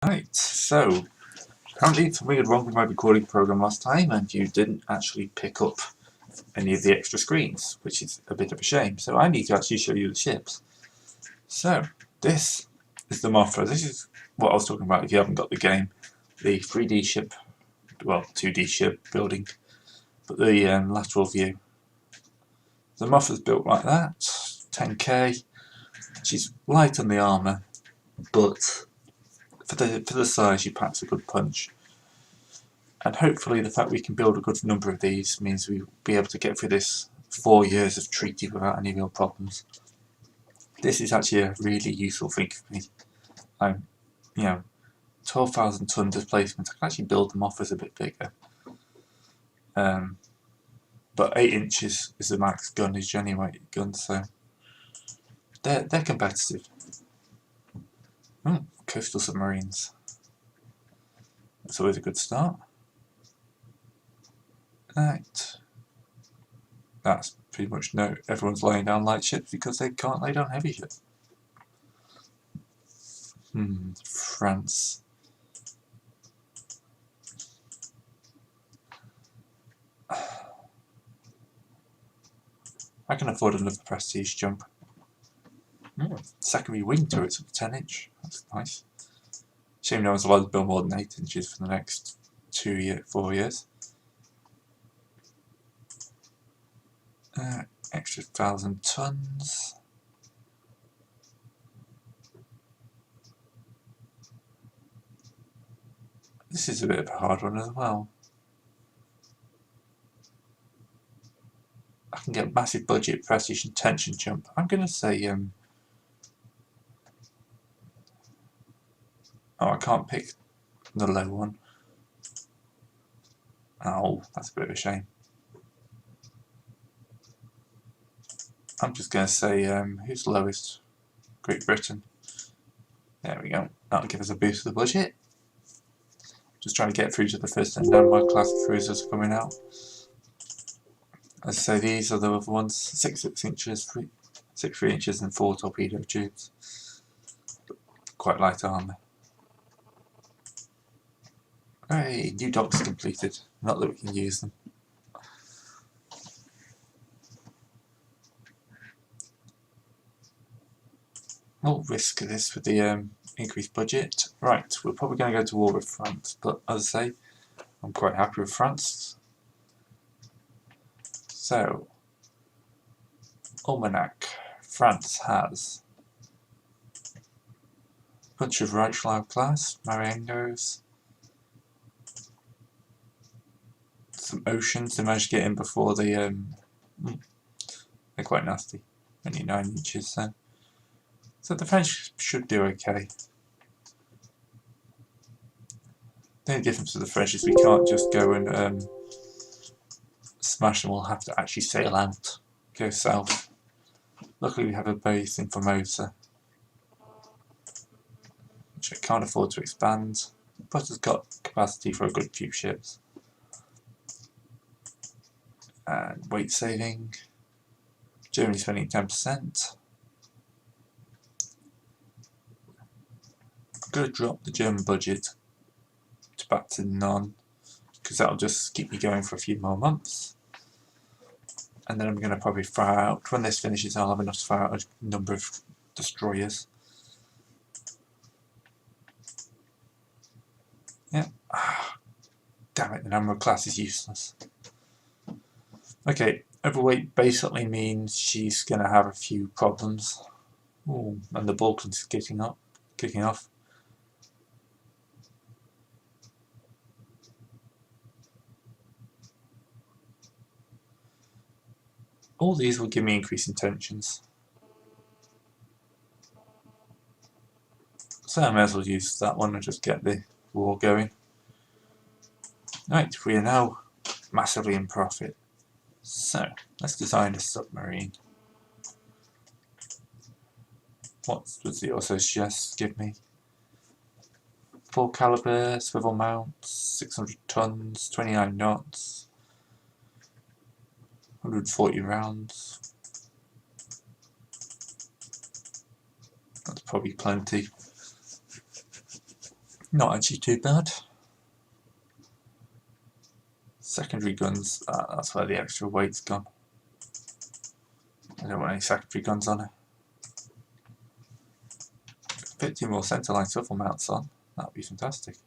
Right, so apparently something went wrong with my recording program last time and you didn't actually pick up any of the extra screens, which is a bit of a shame. So I need to actually show you the ships. So this is the Mothra. This is what I was talking about if you haven't got the game. The 3D ship, well 2D ship building, but the lateral view. The Mothra's built like that, 10k. She's light on the armour, but for the size she packs a good punch. And hopefully the fact we can build a good number of these means we'll be able to get through this 4 years of treaty without any real problems. This is actually a really useful thing for me. 12,000 ton displacement. I can actually build them off as a bit bigger. But 8 inches is the max gunnage anyway, guns, so they're competitive. Coastal submarines. That's always a good start. Right. That's pretty much everyone's laying down light ships because they can't lay down heavy ships. France. I can afford another prestige jump. Secondary wing turrets of 10 inch. That's nice. Shame no one's allowed to build more than 8 inches for the next 4 years. Extra 1,000 tons. This is a bit of a hard one as well. I can get massive budget, prestige and tension jump. I'm going to say I can't pick the low one. Oh, that's a bit of a shame. I'm just going to say, who's lowest? Great Britain. There we go. That'll give us a boost to the budget. Just trying to get through to the first and down my class cruisers coming out. As I say, these are the other ones. 6 inches, 3 inches and 4 torpedo tubes. Quite light armour. Hey, new docks completed. Not that we can use them. We'll risk this with the increased budget. Right, we're probably going to go to war with France, but as I say, I'm quite happy with France. So, Almanac. France has a bunch of Reichslau class, Mariangos, some oceans. They managed to get in before they're quite nasty. Only 9 inches then. So the French should do okay. The only difference with the French is we can't just go and smash them. We'll have to actually sail out, go south. Luckily we have a base in Formosa, which I can't afford to expand, but it's got capacity for a good few ships. And weight saving, Germany spending 10%. I'm going to drop the German budget to back to none, because that'll just keep me going for a few more months. And then I'm going to probably fire out, when this finishes I'll have enough to fire out a number of destroyers. Yeah. Damn it, the number of class is useless. Okay, overweight basically means she's going to have a few problems. Ooh, and the Balkans is kicking off. All these will give me increasing tensions. So I may as well use that one and just get the war going. Right, we are now massively in profit. So, let's design a submarine. What does the auto-suggest give me? 4 caliber, swivel mount, 600 tons, 29 knots, 140 rounds. That's probably plenty. Not actually too bad. Secondary guns, that's where the extra weight's gone. I don't want any secondary guns on it. Put 2 more centerline swivel mounts on, that would be fantastic.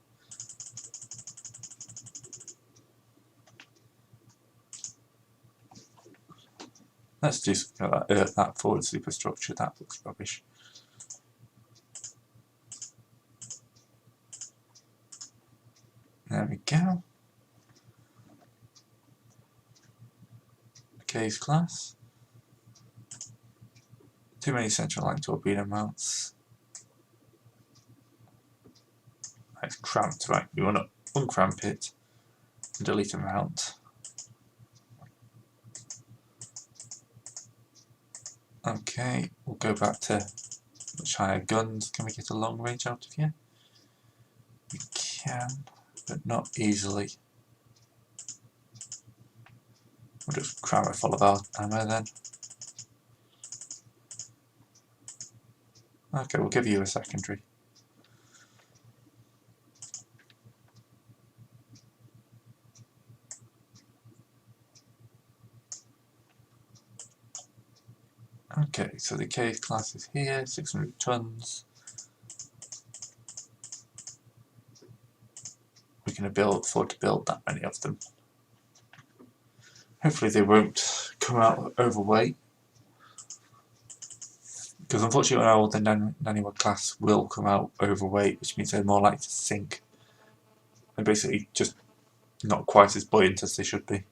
Let's do something like that, that forward superstructure, that looks rubbish. There we go. Case class. Too many central line torpedo mounts. It's cramped, right? We want to uncramp it and delete a mount. Okay, we'll go back to much higher guns. Can we get a long range out of you? We can, but not easily. We'll just cram it full of our ammo then. Okay, we'll give you a secondary. Okay, so the case class is here, 600 tons. We can afford to build that many of them. Hopefully they won't come out overweight, because unfortunately all the Naniwa class will come out overweight, which means they're more likely to sink. They're basically just not quite as buoyant as they should be.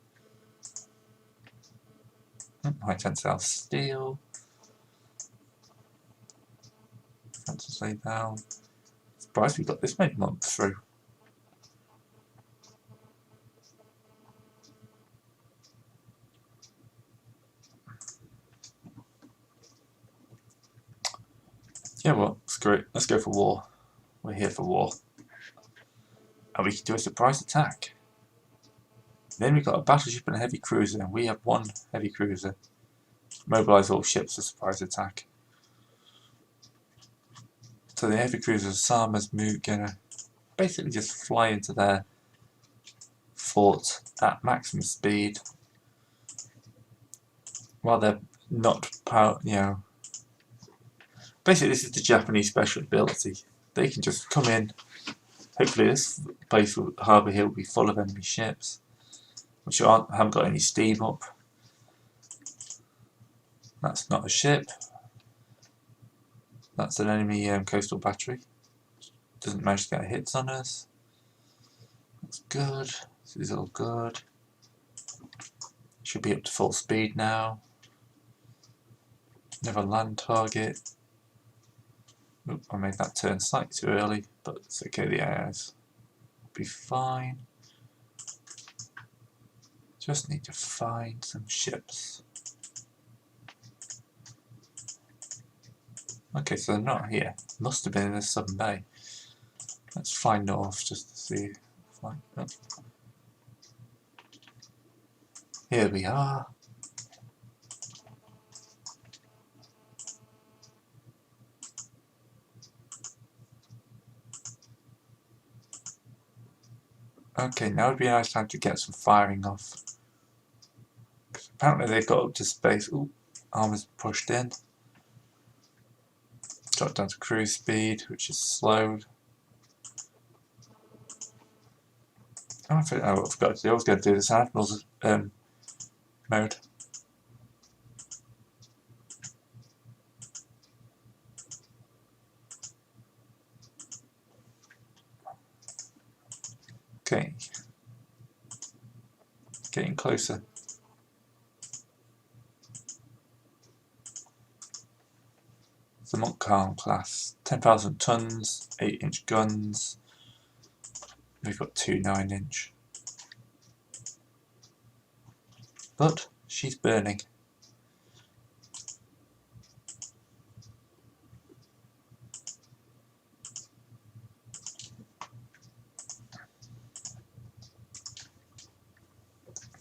High tensile steel. Fences laid down. Surprised we got this many months through. Yeah, well, screw it. Let's go for war. We're here for war. And we can do a surprise attack. Then we've got a battleship and a heavy cruiser, and we have 1 heavy cruiser. Mobilise all ships for surprise attack. So the heavy cruiser Sama's gonna basically just fly into their fort at maximum speed while they're not basically this is the Japanese special ability. They can just come in. Hopefully this place, Harbour Hill, will be full of enemy ships which haven't got any steam up. That's not a ship. That's an enemy coastal battery. Doesn't manage to get hits on us. That's good. This is all good. Should be up to full speed now. Never land target. Oop, I made that turn slightly too early, but it's okay, the AIs will be fine. Just need to find some ships. Okay, so they're not here. Must have been in the Southern Bay. Let's fly north just to see. Oh. Here we are. Okay, now would be a nice time to get some firing off. Apparently they've got up to space. Ooh, armor's pushed in. Dropped down to cruise speed, which is slowed. I forgot to do. I was going to do this Admiral's mode. Okay. Getting closer. The Montcalm class, 10,000 tons, 8-inch guns. We've got 2 9-inch. But she's burning.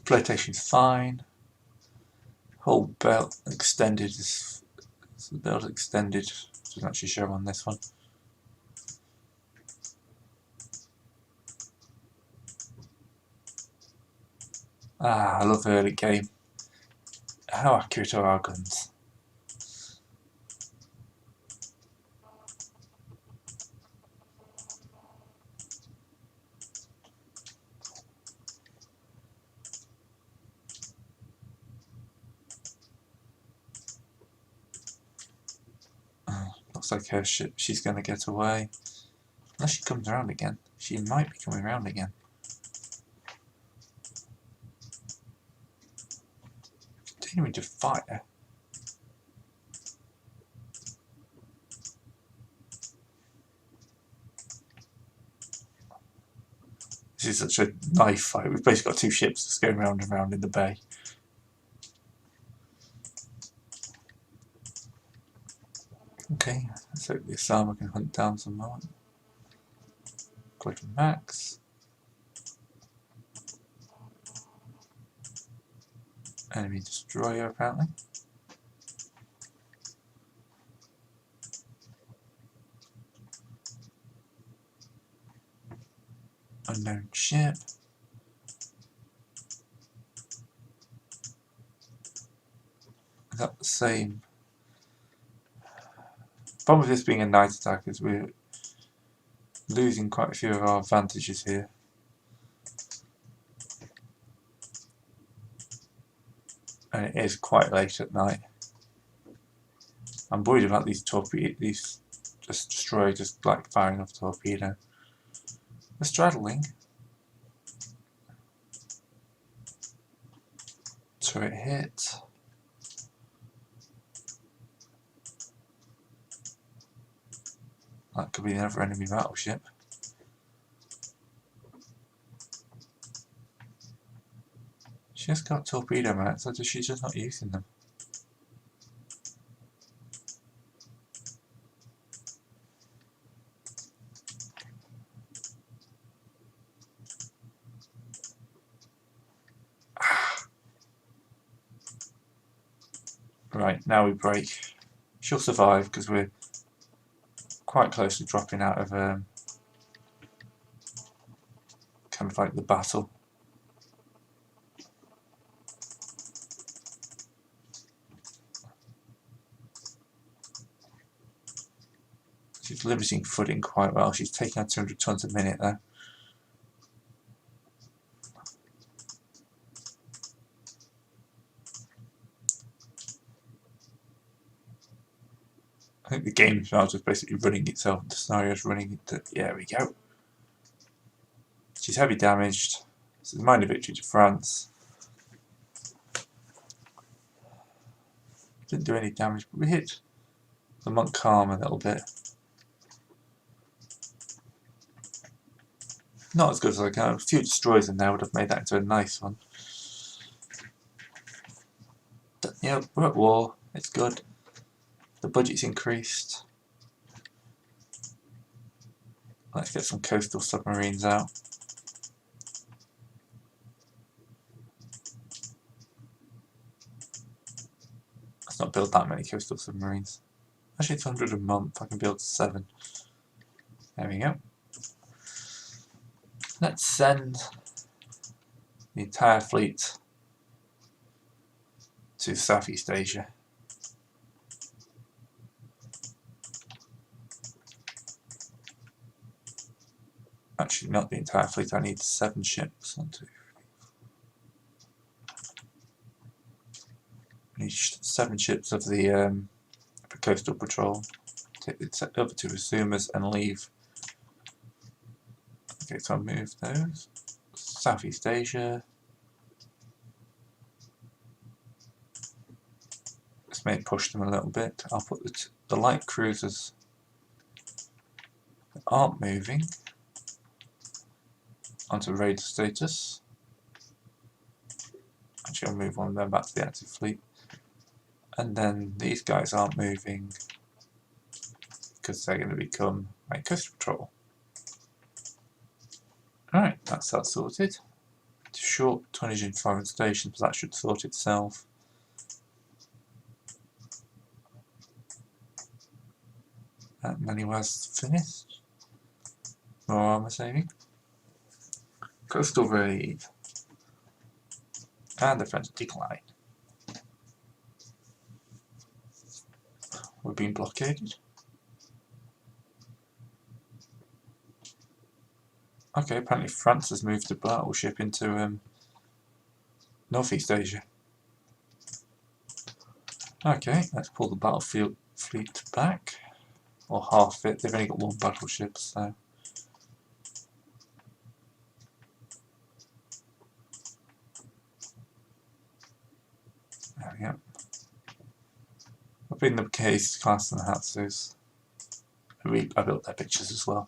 Flotation's fine. Whole belt extended is the belt extended. Doesn't actually show on this one. Ah, I love early game. How accurate are our guns? Looks like her ship, she's going to get away. Unless she comes around again. She might be coming around again. Continuing to fire. This is such a knife fight. We've basically got two ships just going round and round in the bay. Okay, let's hope this armour can hunt down some more. Go to max. Enemy destroyer apparently. Unknown ship. Is that the same? The problem with this being a night attack is we're losing quite a few of our advantages here. And it is quite late at night. I'm worried about these these just destroyers just like firing off torpedo. We're straddling. Turret hit. That could be another enemy battleship. She has got torpedo mats, or does she just not using them? Right, now we break. She'll survive because we're quite close to dropping out of kind of like the battle. She's limiting footing quite well. She's taking out 200 tons a minute there. I think the game is just basically running itself. The scenario is running it. Yeah, there we go. She's heavy damaged. This is a minor victory to France. Didn't do any damage, but we hit the Montcalm a little bit. Not as good as I can. A few destroyers in there would have made that into a nice one. But, yeah, we're at war. It's good. The budget's increased. Let's get some coastal submarines out. Let's not build that many coastal submarines. Actually, it's 100 a month. I can build 7. There we go. Let's send the entire fleet to Southeast Asia. Actually, not the entire fleet. I need 7 ships. 1, 2, 3. I need 7 ships of the coastal patrol. Take the other 2 assumers and leave. Okay, so I'll move those. Southeast Asia. This may push them a little bit. I'll put the light cruisers that aren't moving onto raider status. Actually, I'll move one of them back to the active fleet. And then these guys aren't moving because they're going to become my coastal patrol. Alright, that's that sorted. Short tonnage in foreign stations, but that should sort itself. That many was finished. More armour saving. Coastal raid. And the French decline. We're being blockaded. Okay, apparently France has moved a battleship into Northeast Asia. Okay, let's pull the battlefield fleet back. Or half it, they've only got one battleship, so... There we go. I've been the Case class and the Hatsus. I built their pictures as well.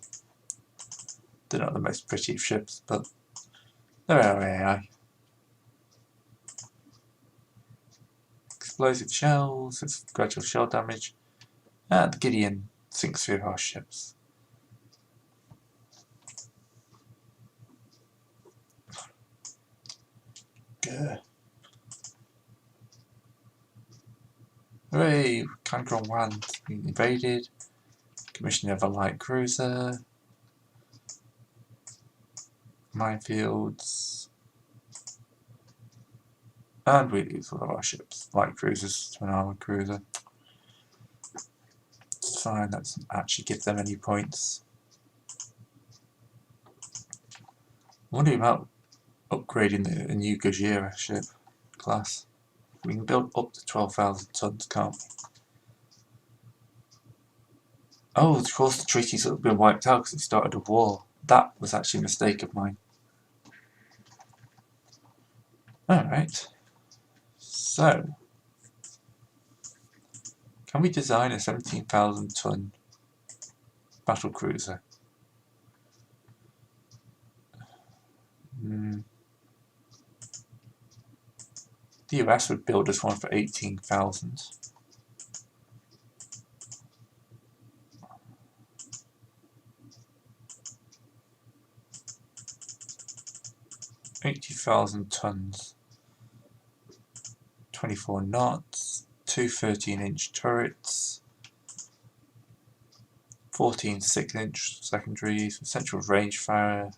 They're not the most pretty of ships, but they're AI. Explosive shells, it's gradual shell damage, and the Gideon sinks 3 of our ships. Good. Hooray! Cancron 1 being invaded. Commissioning of a light cruiser. Minefields. And we lose all of our ships. Light cruisers to an armoured cruiser. It's fine, that doesn't actually give them any points. I'm wondering about upgrading the new Gojira ship class. We can build up to 12,000 tons, can't we? Oh, of course the treaties have been wiped out because it started a war. That was actually a mistake of mine. Alright. So, can we design a 17,000 ton battle cruiser? The US would build us one for 18,000. $80,000 tons, 24 knots, 2 13-inch turrets, 14 6-inch secondaries, central range finder,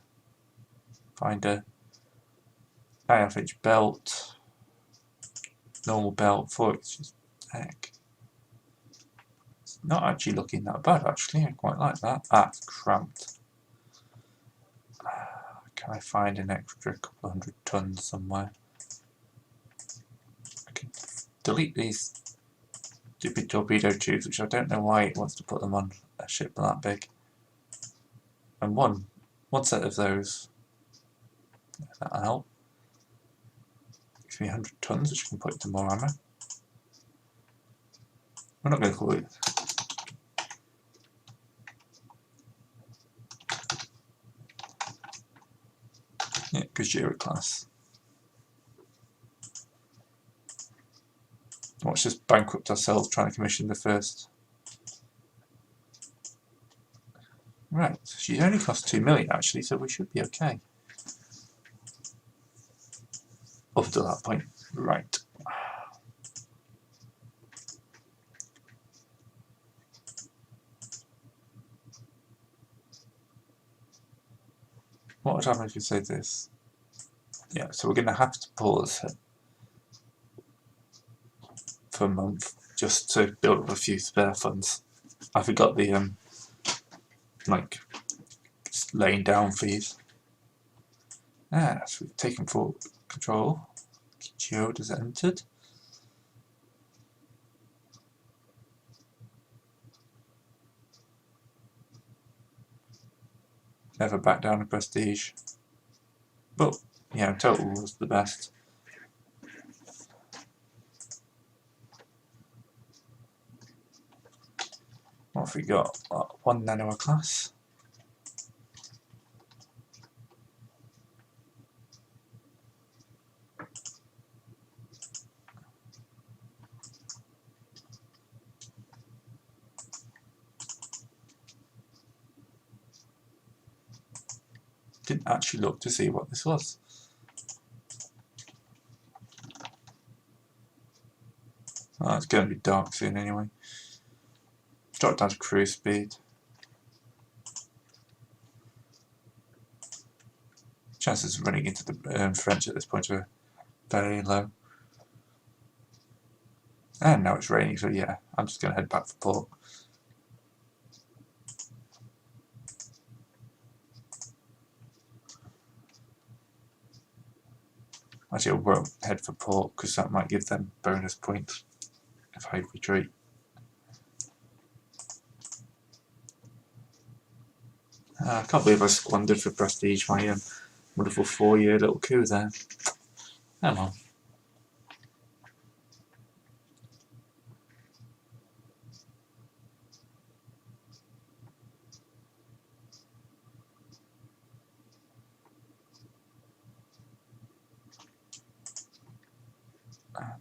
9.5-inch belt, normal belt, 4 inches deck. It's not actually looking that bad, actually. I quite like that. Ah, it's cramped. Can I find an extra couple 100 tons somewhere? I can delete these stupid torpedo tubes, which I don't know why it wants to put them on a ship that big. And one set of those, that'll help. Gives me 100 tons, which I can put into more armour. We're not going to call it. Yeah, Gojira class. Let's just bankrupt ourselves trying to commission the first. Right, she only cost 2 million actually, so we should be okay. Up to that point. Right. What would happen if you say this? Yeah, so we're going to have to pause for a month just to build up a few spare funds. I forgot the like laying down fees. Ah, so we've taken full control. Geode has entered. Never back down to prestige. But yeah, total was the best. What have we got? 1 nano a class. Didn't actually look to see what this was. Oh, it's going to be dark soon anyway. Drop down to cruise speed. Chances of running into the French at this point are very low. And now it's raining, so yeah, I'm just going to head back for port. Actually, I won't head for port because that might give them bonus points if I retreat. I can't believe I squandered for prestige my wonderful 4-year little coup there. Oh well.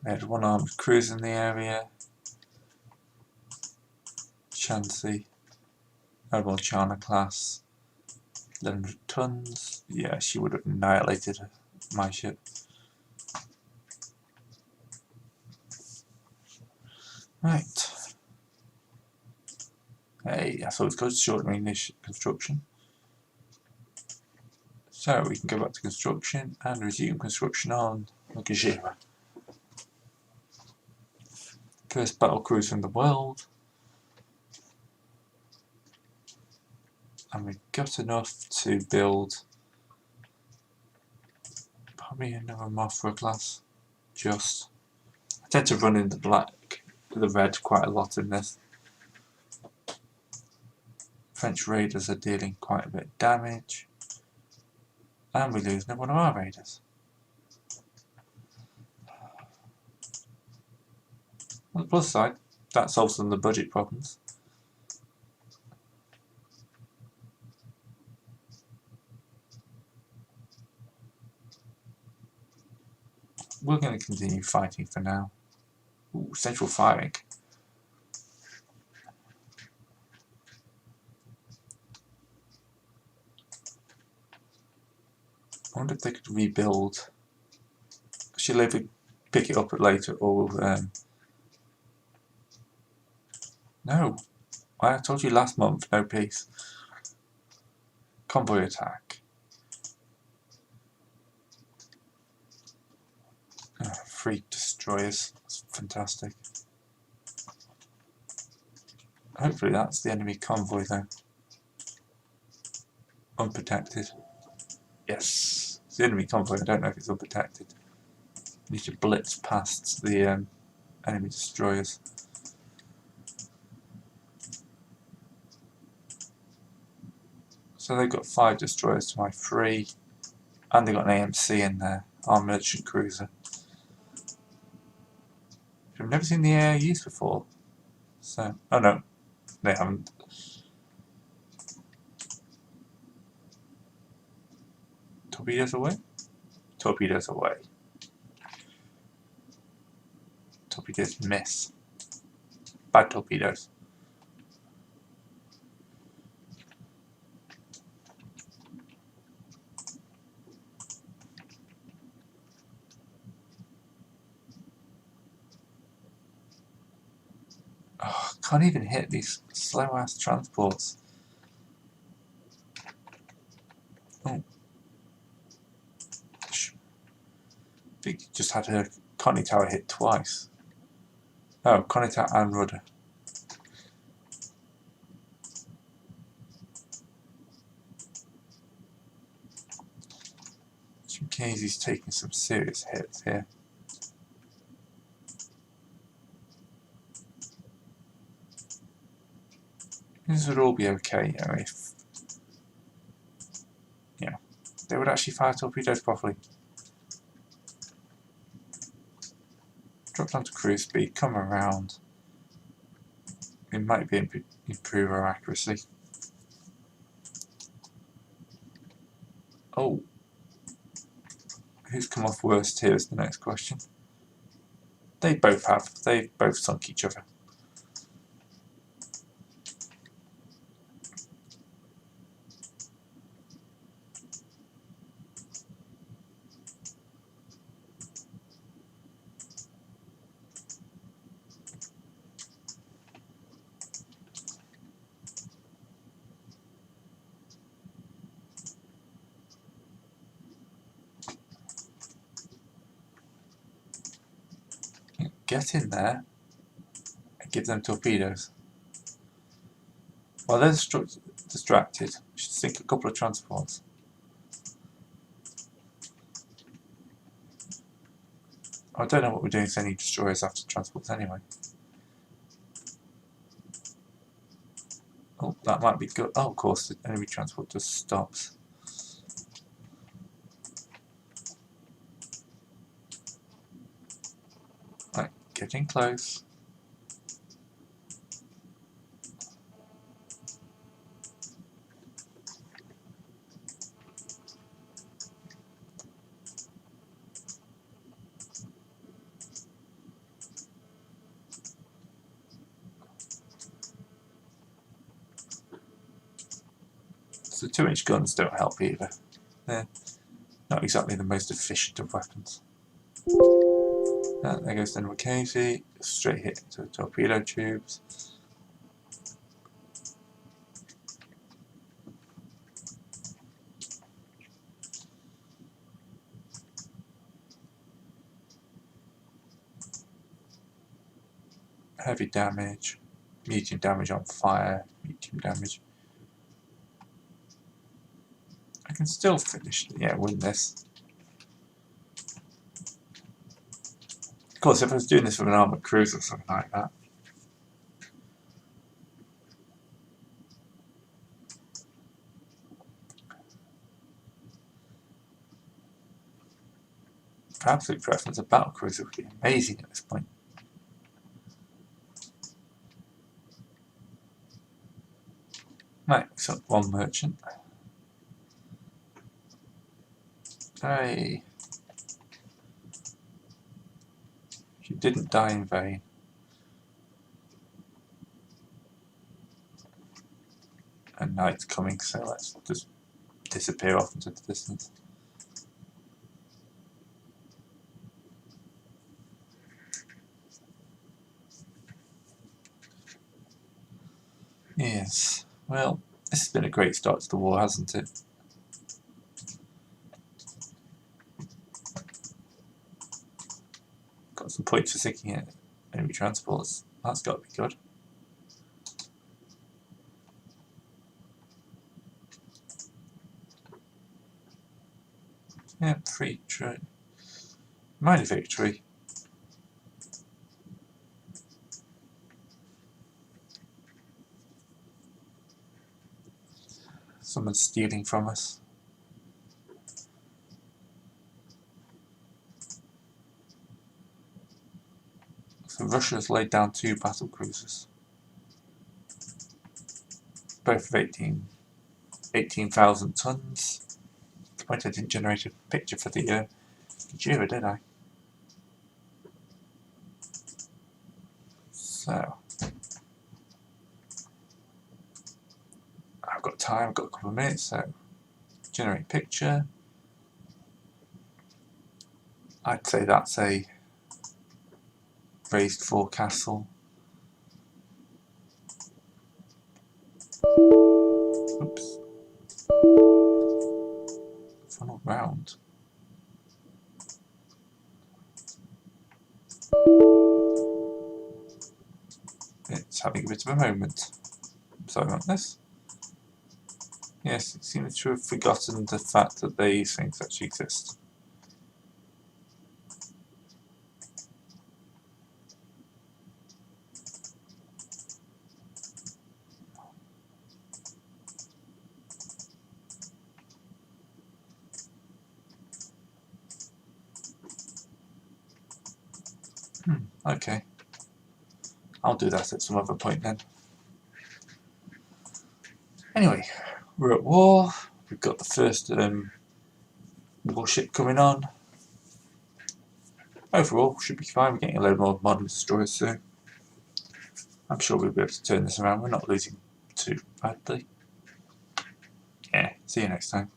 They had one armed cruiser in the area. Shanxi. Noble China class. 1100 tons. Yeah, she would have annihilated my ship. Right. Hey, I thought it was good short range construction. So we can go back to construction and resume construction on Nagajira. First battle cruiser in the world. And we've got enough to build probably another Mothra class. Just. I tend to run in the red quite a lot in this. French raiders are dealing quite a bit of damage. And we lose another one of our raiders. On the plus side, that solves some of the budget problems. We're going to continue fighting for now. Ooh, central firing. I wonder if they could rebuild. Should they pick it up later or no. I told you last month, no peace. Convoy attack. 3 destroyers. That's fantastic. Hopefully that's the enemy convoy though. Unprotected. Yes. It's the enemy convoy. I don't know if it's unprotected. Need to blitz past the enemy destroyers. So they've got 5 destroyers to my 3. And they've got an AMC in there. Our merchant cruiser. I've never seen the air used before. So, oh no, they haven't. Torpedoes away? Torpedoes away. Torpedoes miss. Bad torpedoes. Oh, can't even hit these slow ass transports. Oh. They just had her conning tower hit twice. Oh, conning tower and rudder. Casey's taking some serious hits here. This would all be okay, you know, if they would actually fire torpedoes properly. Drop down to cruise speed, come around. It might be improve our accuracy. Oh, who's come off worst here is the next question. They both have. They've both sunk each other. get in there and give them torpedoes. While they're distracted, we should sink a couple of transports. I don't know what we're doing sending destroyers after transports anyway. Oh, that might be good. Oh, of course, the enemy transport just stops. Right, getting close. So 2-inch guns don't help either. They're not exactly the most efficient of weapons. There goes the Wakasi, straight hit into the torpedo tubes. Heavy damage, medium damage on fire, medium damage. I can still finish, win this. Of course, if I was doing this with an armoured cruiser or something like that. For absolute preference, a battle cruiser would be amazing at this point. Right, so one merchant. Hey. She didn't die in vain. And night's coming, so let's just disappear off into the distance. Yes, well, this has been a great start to the war, hasn't it? Got some points for sinking it. Enemy transports. That's got to be good. Yeah, free trade. Minor victory. Someone's stealing from us. So Russia has laid down 2 battle cruisers. Both of 18,000 tons. The point I didn't generate a picture for the Jura, did I? So I've got time, I've got a couple of minutes, so generate picture. I'd say that's a raised forecastle. Oops. Funnel round. It's having a bit of a moment. Sorry about this. Yes, it seems to have forgotten the fact that these things actually exist. Okay. I'll do that at some other point then. Anyway, we're at war. We've got the first warship coming on. Overall, should be fine. We're getting a load more modern destroyers soon. I'm sure we'll be able to turn this around. We're not losing too badly. Yeah, see you next time.